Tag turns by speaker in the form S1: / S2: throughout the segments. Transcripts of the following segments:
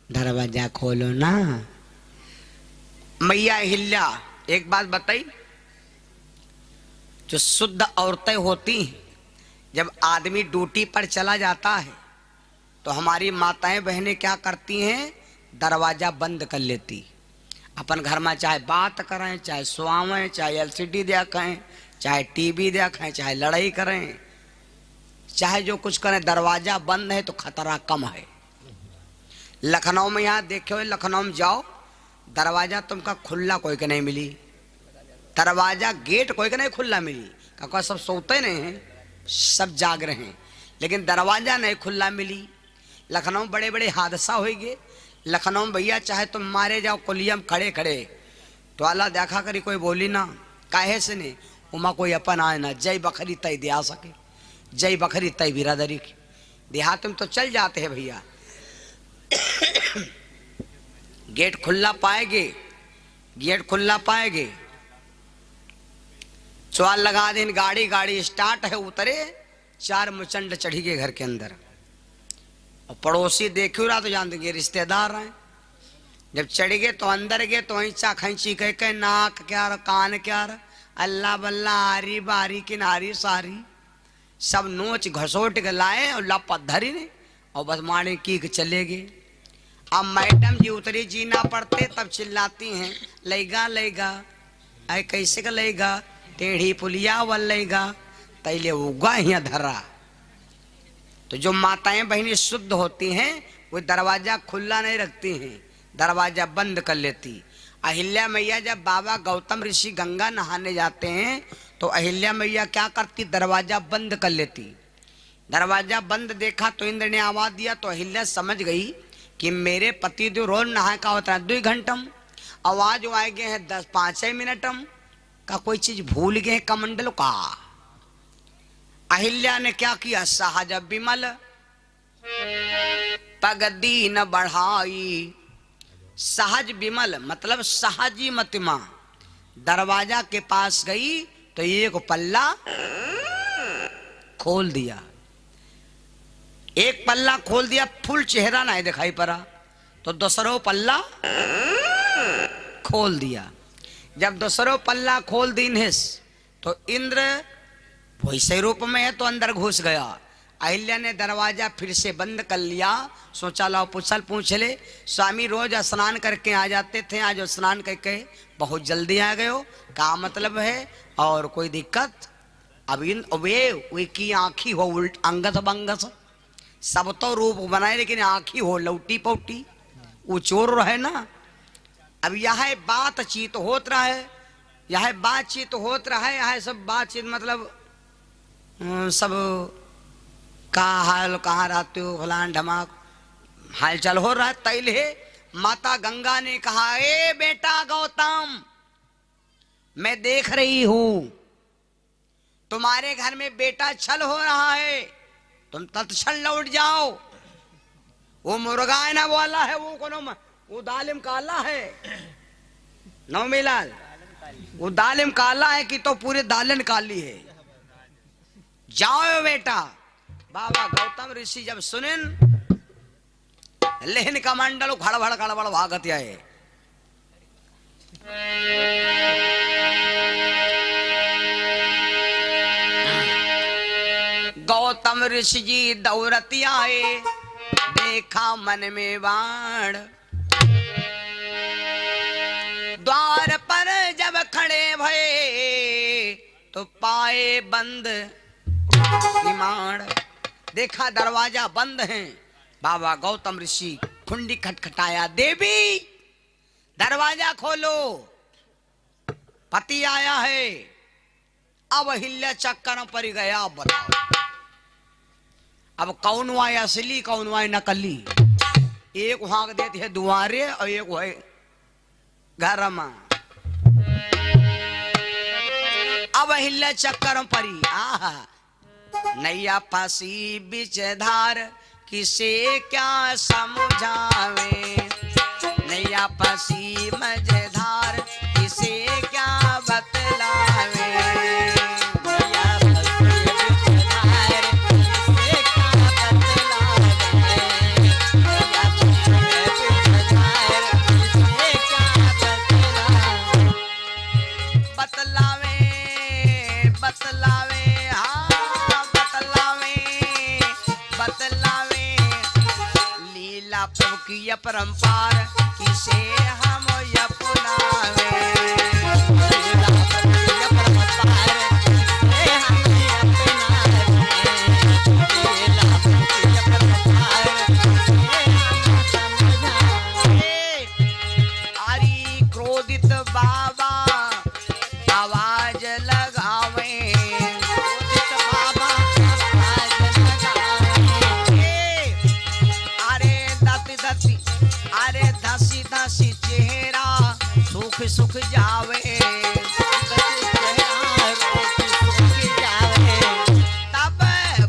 S1: दरवाजा खोलो ना। मैया अहिल्या एक बात बताई, जो शुद्ध औरतें होती हैं, जब आदमी ड्यूटी पर चला जाता है तो हमारी माताएं बहनें क्या करती हैं, दरवाजा बंद कर लेती। अपन घर में चाहे बात करें, चाहे सुआवें, चाहे एलसीडी देखें, चाहे टीवी देखें, चाहे लड़ाई करें, चाहे जो कुछ करें, दरवाजा बंद है तो खतरा कम है। लखनऊ में यहाँ देखे, लखनऊ में जाओ, दरवाजा तुमका खुला कोई के नहीं मिली, दरवाजा गेट कोई के नहीं खुला मिली, क्योंकि सब सोते नहीं हैं, सब जाग रहे हैं, लेकिन दरवाजा नहीं खुला मिली। लखनऊ बड़े बड़े हादसा हो गए। लखनऊ में भैया चाहे तुम मारे जाओ कुलियम खड़े खड़े तो अल्लाह देखा करी कोई बोली ना, काहे से नहीं, उमा कोई अपन आए ना, जय बखरी तय दिया सके, जय बखरी तय बिरादरी की। देहात में तो चल जाते हैं भैया, गेट खुला पाएंगे, गेट खुला पाएंगे, चौल लगा दिन, गाड़ी गाड़ी स्टार्ट है, उतरे, चार मुचंड चढ़ी गए घर के अंदर, और पड़ोसी देखे रहा तो जान देंगे रिश्तेदार हैं। जब चढ़ गए तो अंदर गए तो ऐसा खैंची कह के नाक क्या कान क्या, अल्लाह बल्ला आरी बारी किनारी सारी सब नोच घसोट के लाए और लापत धरी ने, और बस मारे की चले गए। अब मैडम जी उतरी, जीना पड़ते तब चिल्लाती हैं, लेगा लेगा, अरे कैसे का लेगा, टेढ़ी पुलिया वल लेगा, तैले उगा ही धरा। तो जो माताएं बहनें शुद्ध होती हैं वो दरवाजा खुला नहीं रखती हैं, दरवाजा बंद कर लेती। अहिल्या मैया जब बाबा गौतम ऋषि गंगा नहाने जाते हैं तो अहिल्या मैया क्या करती, दरवाजा बंद कर लेती। दरवाजा बंद देखा तो इंद्र ने आवाज दिया, तो अहिल्या समझ गई कि मेरे पति जो रोज नहाए का होता है 2 घंटम, आवाज आए गए हैं 10-5 मिनटम का, कोई चीज भूल गए कमंडल का। अहिल्या ने क्या किया, सहज विमल पग दीन बढ़ाई। सहज विमल मतलब सहजी मतिमा, दरवाजा के पास गई तो एक पल्ला खोल दिया, एक पल्ला खोल दिया, फुल चेहरा नहीं दिखाई पड़ा, तो दूसरो पल्ला खोल दिया। जब दूसरो पल्ला खोल दीनेस तो इंद्र वैसे रूप में है तो अंदर घुस गया। अहिल्या ने दरवाजा फिर से बंद कर लिया, सोचा लाओ पूछ ले, स्वामी रोज स्नान करके आ जाते थे, आज स्नान करके बहुत जल्दी आ गए हो, क्या मतलब है और कोई दिक्कत। अब इन वे की आँखी हो उल्ट अंगस बंगस, सब तो रूप बनाए लेकिन आँखी हो लौटी पौटी, वो चोर रहे ना। अब यह बातचीत होत रहा है, यह बातचीत होत रहा है, यह सब बातचीत मतलब सब का हाल, कहाँ रहते हो, फलान ढमाक हाल चाल हो रहा है। तैले माता गंगा ने कहा, ए बेटा गौतम, मैं देख रही हूं तुम्हारे घर में बेटा छल हो रहा है, तुम तत्क्षण लौट जाओ। वो मुर्गा है ना वाला है, वो कोनो वो दालिम काला है, नौमीलाल, वो दालिम काला है कि तो पूरे दालिन काली है, जाओ बेटा। बाबा गौतम ऋषि जब सुनिन लेहन कमंडल खड़बड़ खड़बड़ भागत आए। गौतम ऋषि जी दौड़ती आए, देखा मन में बाण, द्वार पर जब खड़े भये तो पाए बंद किमाड़। देखा दरवाजा बंद है, बाबा गौतम ऋषि कुंडी खटखटाया, देवी दरवाजा खोलो, पति आया है। अब अहिल्या चक्कर पर गया, अब बताओ अब कौन हुआ असली कौन हुआ नकली। एक वहां देती है दुआरे और एक है घर में। अब अहिल्या चक्कर परी, आहा नैया फांसी बीच धार, किसे क्या समझावे, नैया फांसी मझधार, किसे क्या बतलावे। नैया फांसी बीच धार, किसे क्या बतलावे, नैया फांसी बीच लीला प्रभु की अपरंपार किसे हम अपनावे। लीला प्रभु की अपरंपार किसे हम अपनावे। लीला प्रभु की अपरंपार किसे हम समझावे। हरि क्रोधित बाबा आवाज लगावे। क्रोधित बाबा आवाज लगावे। अरे दती दती अरे धसी धसी चेहरा सुख सुख जावे। तब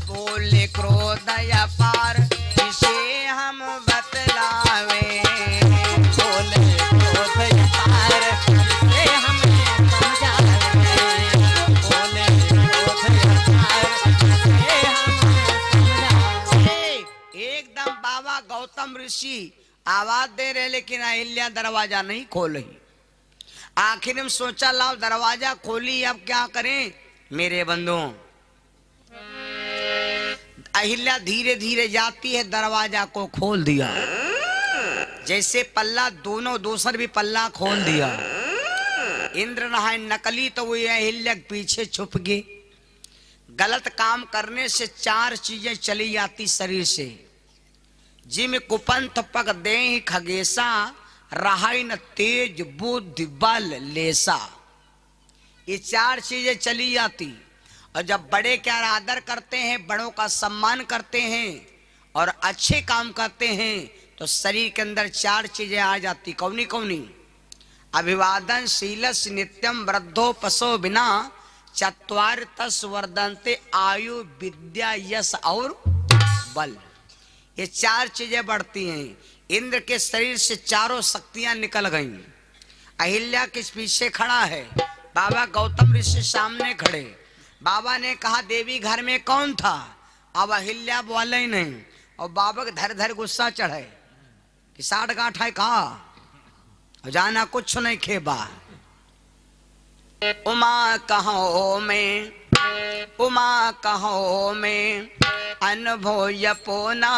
S1: बोले क्रोध अपार किसे हम बतलावे। बोले क्रोध अपार किसे हम समझावे। बोले क्रोध अपार किसे हम समझावे। एकदम बाबा गौतम ऋषि आवाज दे रहे लेकिन अहिल्या दरवाजा नहीं खोल रही। आखिर में सोचा लाओ दरवाजा खोली अब क्या करें मेरे बंधुओं। अहिल्या धीरे धीरे जाती है दरवाजा को खोल दिया। जैसे पल्ला दोनों दूसर भी पल्ला खोल दिया। इंद्र नहाय नकली तो वो अहिल्या के पीछे छुप गए। गलत काम करने से चार चीजें चली जाती शरीर से। जिम कुपंथ पग देहि खगेसा रहाई न तेज बुद्धि बल लेसा। ये चार चीजें चली जाती। और जब बड़े का आदर करते हैं, बड़ों का सम्मान करते हैं और अच्छे काम करते हैं तो शरीर के अंदर चार चीजें आ जाती। कौनी कौनी? अभिवादन शीलस नित्यम वृद्धो पशो बिना चत्वार तस वर्धनते आयु विद्या यश और बल। ये चार चीजें बढ़ती हैं। इंद्र के शरीर से चारों शक्तियां निकल गईं। अहिल्या के पीछे खड़ा है। बाबा गौतम ऋषि सामने खड़े। बाबा ने कहा देवी घर में कौन था? अब अहिल्या बोले ही नहीं। और बाबा के धर धर गुस्सा चढ़े कि 60 गांठ है कहा जाना कुछ नहीं खेबा। उमा कहो में उमा कहो में अनुभव यपोना।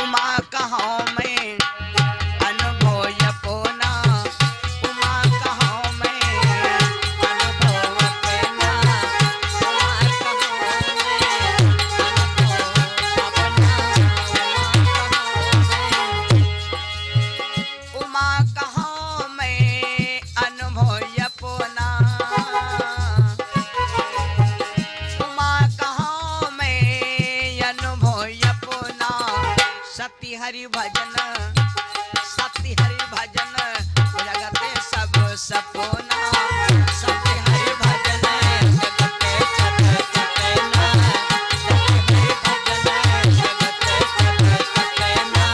S1: उमा कहो में अनुभव यपोना। उमा कहो में अनुभव यपोना। उमा कहो में उमा कहो में अनुभव यपोना। उमा कहो में अनुभव यपोना। सती हरि भजन जगते सब सपोना। सती हरि भजन जगते सब सपेना। सती हरि भजन जगते सब सपेना।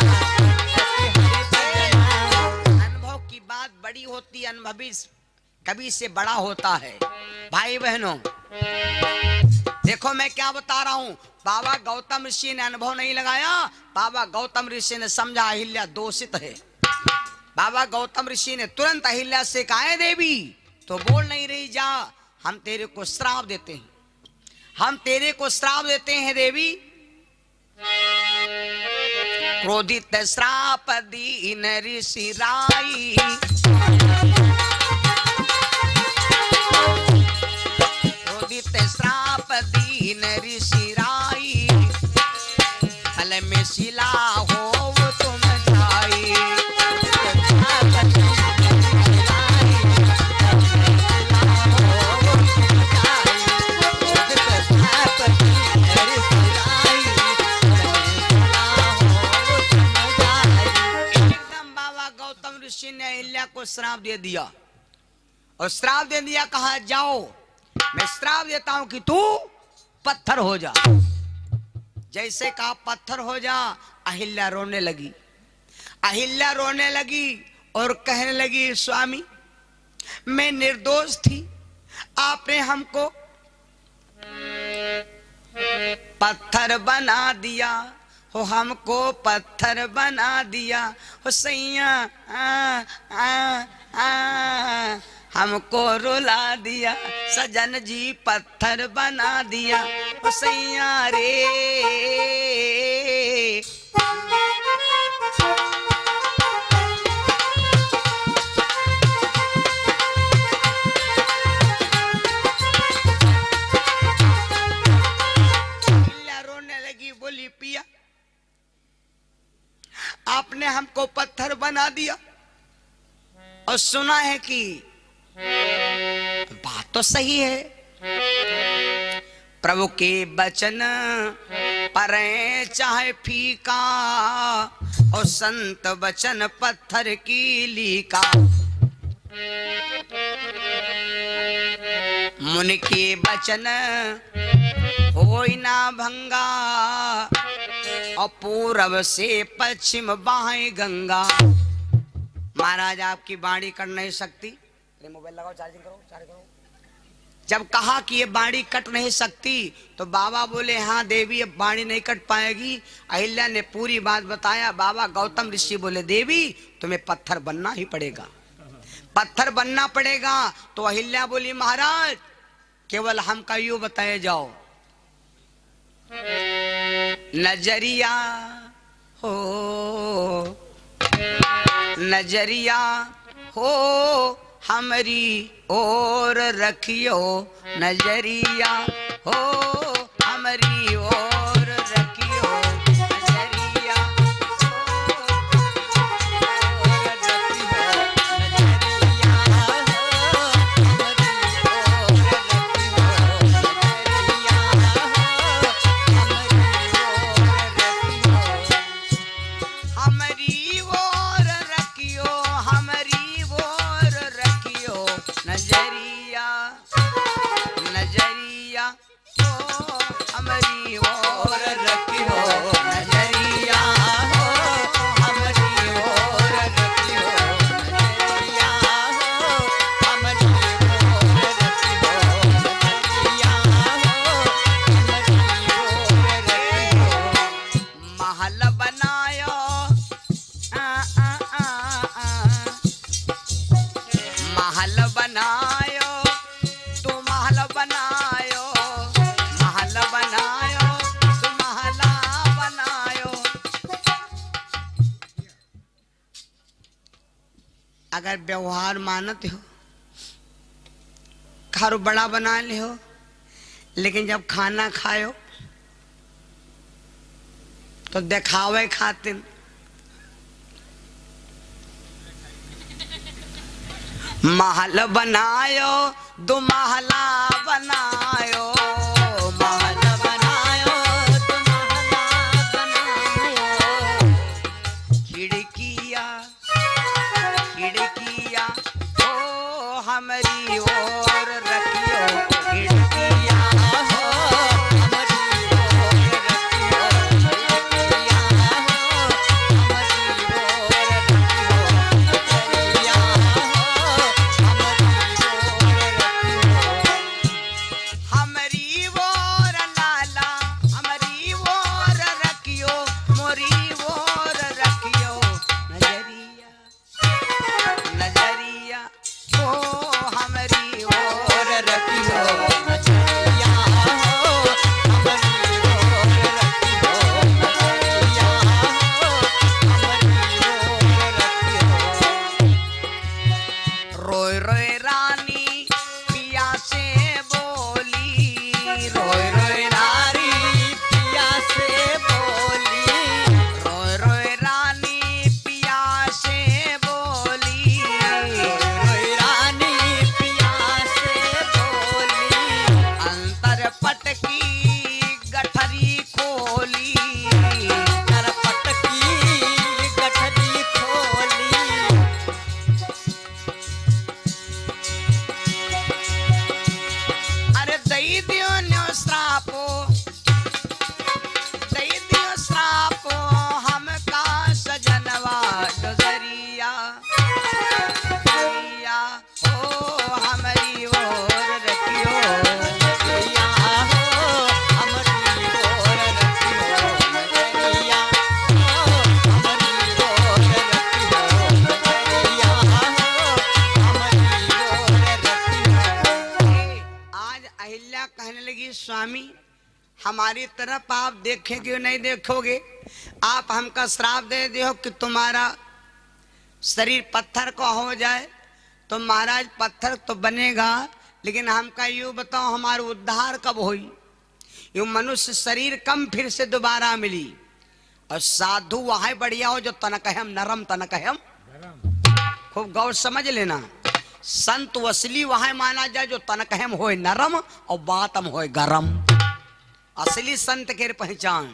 S1: सती हरि भजन। अनुभव की बात बड़ी होती, अनुभवी कभी से बड़ा होता है। भाई बहनों देखो मैं क्या बता रहा हूं। बाबा गौतम ऋषि ने अनुभव नहीं लगाया। बाबा गौतम ऋषि ने समझा अहिल्या दोषित है। बाबा गौतम ऋषि ने तुरंत अहिल्या से कहा देवी तो बोल नहीं रही, जा हम तेरे को श्राप देते हैं। हम तेरे को श्राप देते हैं देवी। क्रोधित श्राप दीन ऋषि राई। क्रोधित श्राप दीन ऋषि राई। फल में शिला हो तुम जाई। एकदम बाबा गौतम ऋषि ने अहिल्या को श्राप दे दिया। और श्राप दे दिया, कहा जाओ मैं श्राप देता हूं कि तू पत्थर हो जा। जैसे कहा पत्थर हो जा, अहिल्या रोने लगी। अहिल्या रोने लगी और कहने लगी स्वामी मैं निर्दोष थी, आपने हमको पत्थर बना दिया हो। हमको पत्थर बना दिया हो सैया। हमको रुला दिया सजन जी, पत्थर बना दिया हो सैया रे। हमको पत्थर बना दिया। और सुना है कि बात तो सही है, प्रभु के वचन परे चाहे फीका, और संत वचन पत्थर की लीका। मुनि के वचन होई ना भंगा, और पूरब से पश्चिम बाहें गंगा। महाराज आपकी बाणी कट नहीं सकती। मोबाइल लगाओ, चार्जिंग करो, चार्ज करो। जब कहा कि ये बाणी कट नहीं सकती तो बाबा बोले हाँ देवी अब बाणी नहीं कट पाएगी। अहिल्या ने पूरी बात बताया। बाबा गौतम ऋषि बोले देवी तुम्हें पत्थर बनना ही पड़ेगा, पत्थर बनना पड़ेगा। तो अहिल्या बोली महाराज केवल हमका यूं बताए जाओ, नजरिया हो, नजरिया हो हमारी ओर रखियो, नजरिया हो हमारी ओर रखियो, नजरिया हो ओर रखियो, नजरिया हो हमारी ओर रखियो, नजरिया हो हमारी ओर रखियो, हमारी ओर रखियो, नजरिया, नजरिया हो हमारी ओर रखियो, नजरिया हो हमारी ओर रखियो, नजरिया हो हमारी ओर रखियो, नजरिया हो हमारी ओर रखियो। महल बनायो महल बनायो, तू महल बनायो, महल बनायो, तू महला बनायो। अगर व्यवहार मानते हो, घर बड़ा बना ले हो, लेकिन जब खाना खायो तो दिखावे खातिर महल बनायो, दो महला बनायो, महल बनायो, दो महला बनायो। खिड़किया, खिड़किया हो हमारी ओर रखियो, खिड़किया हो हमारी ओर रखियो, खिड़किया हो हमारी ओर रखियो, नजरिया हमारी ओर लाला, हमारी ओर रखियो, मोरी ओर रखियो, नजरिया, नजरिया हो हमारी ओर रखियो, नजरिया हो हमारी ओर रखियो, नजरिया हो हमारी ओर रखियो। रोय रोय रानी पिया से बोली, रोय रोय रानी पिया से बोली, रोय रोय रानी पिया से बोली, रोय रानी पिया से बोली। अंतर पटकी गठरी खोली, अंतर पटकी गठरी खोली। अरे दई दियो न्यो श्रापो, दई दियो श्रापो हमका सजनवा, डगरिया, डगरिया हो हमारी ओर रखियो, डगरिया हो हमारी ओर रखियो, डगरिया हो हमारी ओर रखियो, डगरिया हो हमारी ओर रखियो। आज अहिल्या कहने लगी स्वामी हमारी तरफ आप देखेंगे और नहीं देखोगे, आप हमका श्राप दे दो कि तुम्हारा शरीर पत्थर का हो जाए। तो महाराज पत्थर तो बनेगा, लेकिन हमका यूं बताओ हमारा उद्धार कब होई? यूं मनुष्य शरीर कम फिर से दोबारा मिली, और साधु वहां बढ़िया हो जो तनकहम नरम तनकहम। खूब गौर समझ लेना, संत असली वहां माना जाए जो तनकहम होए नरम और बातम होए गरम। असली संत के पहचान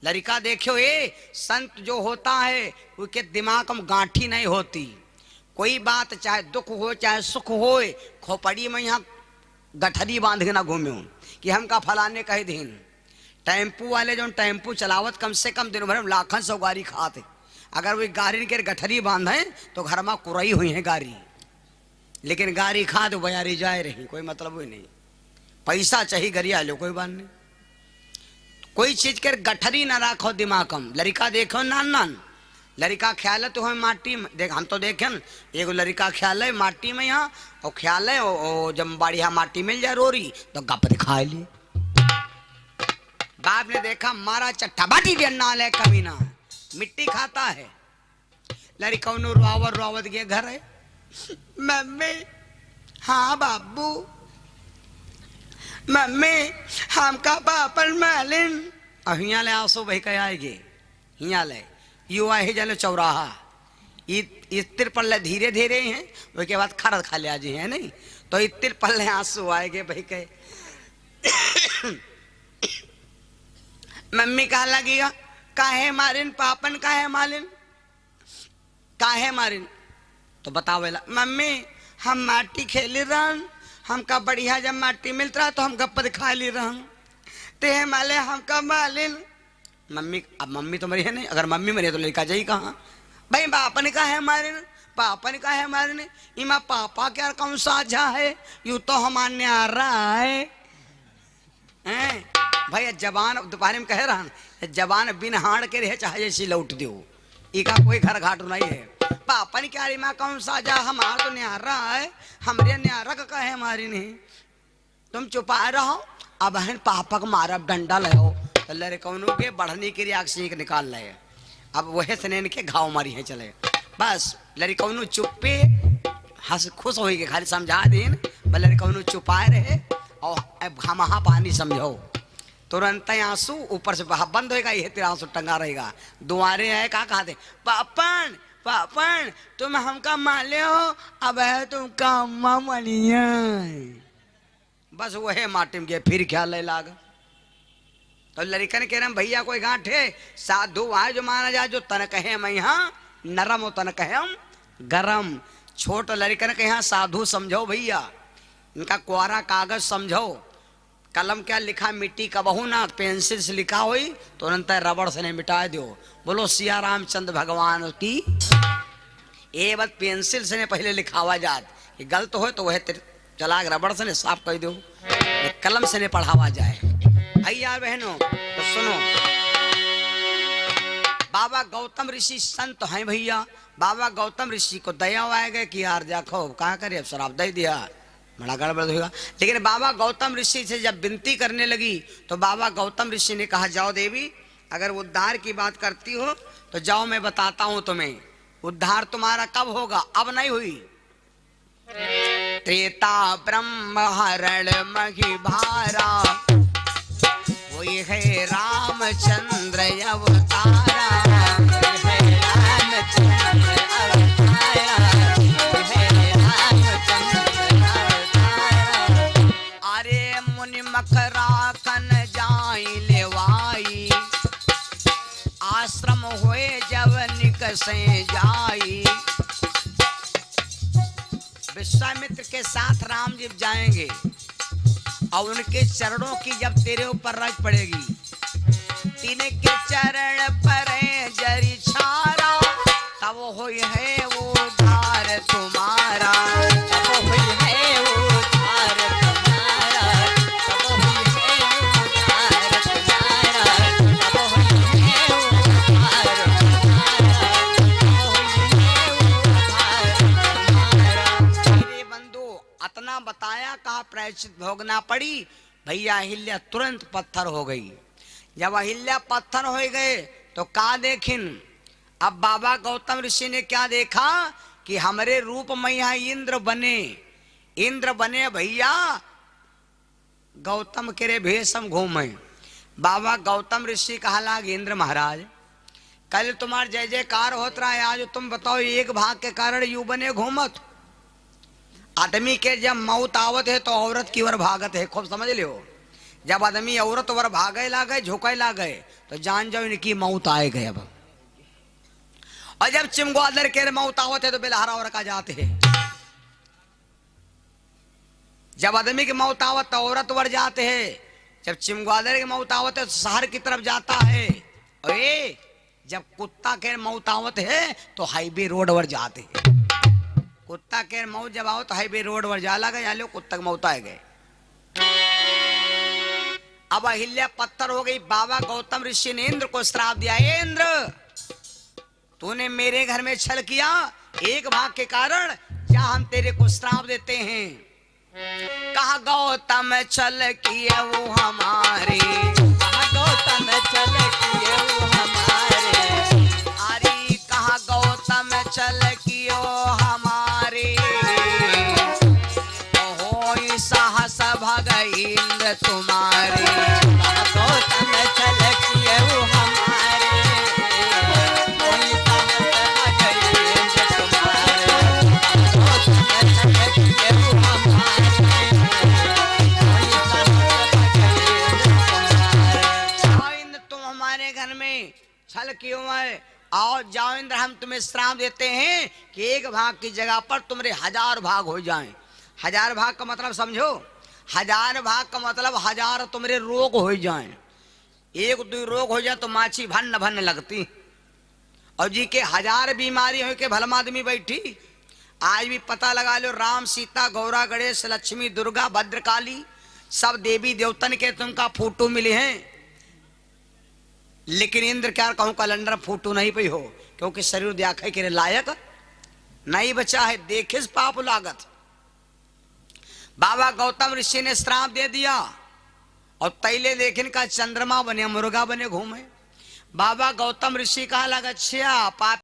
S1: लड़का देखो, ये संत जो होता है उसके दिमाग में गांठी नहीं होती। कोई बात चाहे दुख हो चाहे सुख हो, खोपड़ी में यहाँ गठरी बांध के ना घूमे कि हम का फलाने कहे दिन। टेम्पू वाले जो टेम्पू चलावत कम से कम दिन भर में लाखन सौ गाड़ी खाते, अगर वही गाड़ी के गठरी बांधे तो घर में कुरई हुई है गाड़ी, लेकिन गाड़ी खा तो बयारी जाए रही, कोई मतलब ही नहीं। पैसा चाहिए गरिया लो, कोई बात नहीं। कोई चीज के गठरी ना रखो दिमाग में। लड़का देखो नान नान लड़का ख्याल है तो हम माटी में देख, हम तो देखे एगो लड़का ख्याल है माटी में यहाँ, और ख्याल है जब बढ़िया माटी मिल जाए रोरी तो गप दिखा ली। बाप ने देखा मारा चट्टा बाटी देना ले कमीना, मिट्टी खाता है। लड़का रुआवत रुआवत के घर है, मम्मी हाँ बाबू, मम्मी हमका पापन मालिन। अब हिया ले आसो भाई कह आएगे, हिया ले यू आए जलो चौराहा इतर पल्ले धीरे धीरे हैं, उसके बाद खरद खा लिया जी है नहीं, तो इतर पल्ले आंसू आएगे भाई कहे। मम्मी कहा लगी काहे मारिन पापन, काहे मालिन, काहे मारिन, तो बतावेला मम्मी हम माटी खेली रहन, हमका बढ़िया जब माटी मिलता रहा तो हम गप्पा खा ली रहन, ते माले हमका मालिन। मम्मी, अब मम्मी तो मरी है नहीं, अगर मम्मी मरी तो लड़का जाई कहाँ भाई, पापा ने कहा है मारे, पापा ने कहा है मारे, इमा पापा क्या कौन साझा है, यू तो हमारे आ रहा है भाई। जबान दोपहर में कह रहा, जबान बिन हाड़ के रहे चाहे जैसी लौट दो, इका कोई घर घाट नहीं है। पापा ने क्या माँ कौन साझा, हमारा तो न्यारा है, हमरे न्यारा का कहे हमारी नहीं, तुम चुपा रहो। अब बहन पापा को मारा डंडा ले लड़े कौनों के बढ़ने के लिए आग से निकाल लाए, अब वह सनेन के घाव मारी है चले। बस लड़े कौनों चुप्पे हंस खुश हो गए, खाली समझा देन लड़े कौनों चुपाए रहे और घामहा पानी समझो, तुरंत आंसू ऊपर से बंद होएगा, ये तेरा आंसू टंगा रहेगा। दुआरे है का कहा दे पापन पापन तुम हमका माले हो, अब है तुमका अम्मा मनिया। बस वह माटी में गए, फिर ख्याल लाग। तो लड़कन कह रहे भैया कोई गांठ है, साधु वहां जो माना जाए जो तन कहे मैं यहाँ नरम हो तन कहे हम गरम। छोट लड़कन के यहाँ साधु समझो भैया, इनका कुआरा कागज समझो, कलम क्या लिखा मिट्टी का बहू ना, पेंसिल से लिखा हुई तो तुरंत रबड़ से नहीं मिटा दो। बोलो सिया रामचंद्र भगवान की। ये बात पेंसिल से ने पहले लिखावा जात, कि गलत हो तो वह चला रबड़ से ने साफ कर दो, कलम से ने पढ़ावा जाए। भैया बहनों तो सुनो, बाबा गौतम ऋषि संत हैं भैया। बाबा गौतम ऋषि को दया आ गए कि यार देखो कहा करे, अब शराब दे दिया बड़ा गड़बड़ होगा। लेकिन बाबा गौतम ऋषि से जब विनती करने लगी तो बाबा गौतम ऋषि ने कहा जाओ देवी, अगर उद्धार की बात करती हो तो जाओ मैं बताता हूं तुम्हें, उद्धार तुम्हारा कब होगा, अब नहीं हुई। त्रेता ब्रह्म हरण मही भारा, वही है रामचंद्र अवतारा, अरे मुनि मकरा कन जाई लेवाई, आश्रम हुए जब निकसे जाई। विश्वामित्र के साथ राम जी जाएंगे और उनके चरणों की जब तेरे ऊपर रज पड़ेगी, तीने के चरण पर जरी छारा, तब होई है वो उद्धार तुम्हारा, तब हुई है वो उद्धार तुम्हारा, तब हुई है वो उद्धार तुम्हारा, तब हुई है वो उद्धार तुम्हारा, तब हुई है वो उद्धार तुम्हारा। मेरे बंधु अतना बताया कहा प्रायश्चित भोगना पड़ी। भैया अहिल्या तुरंत पत्थर हो गई। जब अहिल्या पत्थर हो गए तो का देखिन, अब बाबा गौतम ऋषि ने क्या देखा कि हमारे रूप में यहाँ इंद्र बने, इंद्र बने भैया गौतम के रे भेषम घूमे। बाबा गौतम ऋषि कहा लाग इंद्र महाराज कल तुम्हार जय जयकार होत रहा है, आज तुम बताओ एक भाग के कारण यू बने घूमत। आदमी के जब मौत आवत है तो औरत की ओर भागत है, खूब समझ लियो। जब आदमी औरत ओर भागे लागे, झुके लागे, तो जान जाओ इनकी मौत आए गए। अब और जब चिमगवादर के मौत आवत है तो बेलहारा और का जाते है। जब आदमी की मौत आवत तो औरत वर जाते है, जब चिमगवादर की मौत आवत है तो शहर की तरफ जाता है। और जब कुत्ता के मौत आवत है तो हाईवे रोड वर जाते है। कुत्ता के मौत जब आओ तो हाईवे रोड वर जाला गए, लो कुत्ता की मौत आए गए। अब अहिल्या पत्थर हो गई। बाबा गौतम ऋषि ने इंद्र को श्राप दिया, इंद्र तूने मेरे घर में छल किया, एक भाग के कारण क्या हम तेरे को श्राप देते हैं। कहा गौतम छल किए वो हमारे, कहा गौतम छल किए वो हमारे, अरे कहा गौतम छल कियो हमारे, हो साहस भग इंद्र तुम्हारे, कहा गौतम छल किए वो हमारे, छल क्यों है। आओ जाओ इंद्र, हम तुम्हें श्राप देते हैं कि एक भाग की जगह पर तुम्हारे 1000 भाग हो जाएं। 1000 भाग का मतलब समझो, 1000 भाग का मतलब 1000 तुम्हारे रोग हो जाएं। एक दो रोग हो जाए तो माछी भन्न भन्न लगती, और जी के 1000 बीमारी हो के भलम आदमी बैठी। आज भी पता लगा लो, राम सीता गौरा गणेश लक्ष्मी दुर्गा भद्रकाली सब देवी देवतन के तुमका फोटो मिले हैं, लेकिन इंद्र क्या कहूं कैलेंडर फोटो नहीं पई हो, क्योंकि शरीर देखे के लायक नहीं बचा है, देखिस पाप लागत। बाबा गौतम ऋषि ने श्राप दे दिया और तैले लेकिन का चंद्रमा बने मुर्गा बने घूमे। बाबा गौतम ऋषि कहा लगा, अच्छा पाप